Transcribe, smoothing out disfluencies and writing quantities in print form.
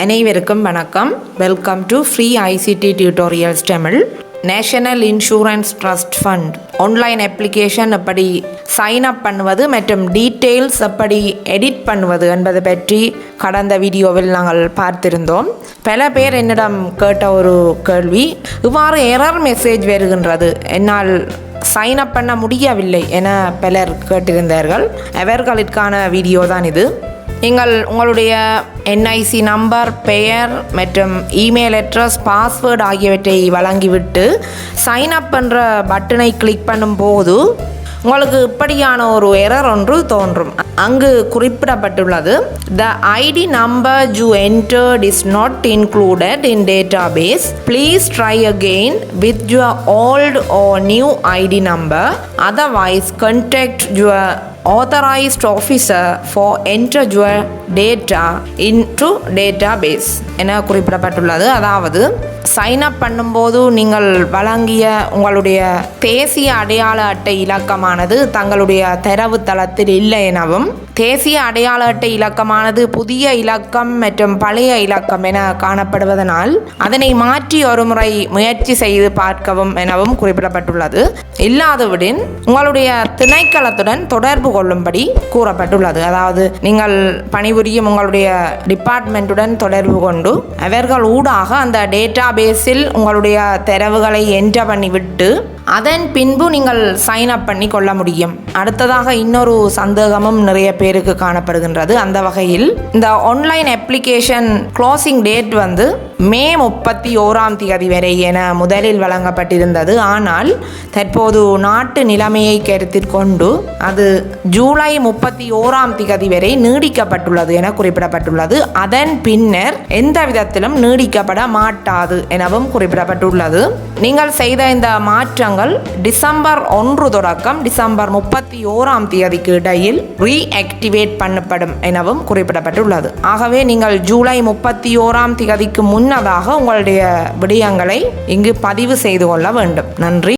அனைவருக்கும் வணக்கம். Welcome to free ICT Tutorials Tamil. National insurance trust fund online application எப்படி sign up பண்ணுவது மற்றும் டீட்டெயில்ஸ் எப்படி எடிட் பண்ணுவது என்பது பற்றி கடந்த வீடியோவில் நாங்கள் பார்த்திருந்தோம். பல பேர் என்னிடம் கேட்ட ஒரு கேள்வி, இவ்வாறு எரர் மெசேஜ் வருகின்றது, என்னால் சைன் அப் பண்ண முடியவில்லை என பலர் கேட்டிருந்தார்கள். அவர்களுக்கான வீடியோ தான் இது. நீங்கள் உங்களுடைய NIC நம்பர், பெயர் மற்றும் இமெயில் அட்ரஸ், பாஸ்வேர்டு ஆகியவற்றை வழங்கிவிட்டு சைன் அப் பண்ணுற பட்டனை கிளிக் பண்ணும்போது உங்களுக்கு இப்படியான ஒரு எரர் ஒன்று தோன்றும். அங்கு குறிப்பிடப்பட்டுள்ளது, the ID number you entered is not included in database. Please try again with your old or new ID number. Otherwise, contact your authorized officer for enter your data into database என குறிப்பிடப்பட்டுள்ளது. அதாவது sign up பண்ணும்போது நீங்கள் வழங்கிய உங்களுடைய தேசிய அடையாள அட்டை இலக்கமானது தங்களுடைய தரவுத்தளத்தில் இல்லை எனவும், தேசிய அடையாள அட்டை இலக்கமானது புதிய இலக்கம் மற்றும் பழைய இலக்கம் என காணப்படுவதனால் அதனை மாற்றி ஒரு முறை முயற்சி செய்து பார்க்கவும் எனவும் குறிப்பிடப்பட்டுள்ளது. இல்லாதவுடன் உங்களுடைய திணைக்களத்துடன் தொடர்பு கொள்ளும்படி கூறப்பட்டுள்ளது. அதாவது நீங்கள் பணிபுரியும் உங்களுடைய டிபார்ட்மெண்ட்டுடன் தொடர்பு கொண்டு அவர்கள் ஊடாக அந்த டேட்டா பேஸில் உங்களுடைய தரவுகளை என்டர் பண்ணிவிட்டு அதன் பின்பு நீங்கள் சைன் அப் பண்ணி கொள்ள முடியும். அடுத்ததாக இன்னொரு சந்தேகமும் நிறைய பேருக்கு காணப்படுகின்றது. அந்த வகையில் இந்த ஆன்லைன் அப்ளிகேஷன் க்ளோசிங் டேட் மே 31 வரை என முதலில் வழங்கப்பட்டிருந்தது. ஆனால் தற்போது நாட்டு நிலைமையை கருத்தில் கொண்டு அது ஜூலை 31 வரை நீடிக்கப்பட்டுள்ளது என குறிப்பிடப்பட்டுள்ளது. அதன் பின்னர் எந்த விதத்திலும் நீடிக்கப்பட மாட்டாது எனவும் குறிப்பிடப்பட்டுள்ளது. நீங்கள் செய்த இந்த மாற்றங்கள் டிசம்பர் 1 தொடக்கம் டிசம்பர் 31 இடையில் ரீஆக்டிவேட் பண்ணப்படும் எனவும் குறிப்பிடப்பட்டுள்ளது. ஆகவே நீங்கள் ஜூலை 31 முன்னதாக உங்களுடைய விடயங்களை இங்கு பதிவு செய்து கொள்ள வேண்டும். நன்றி.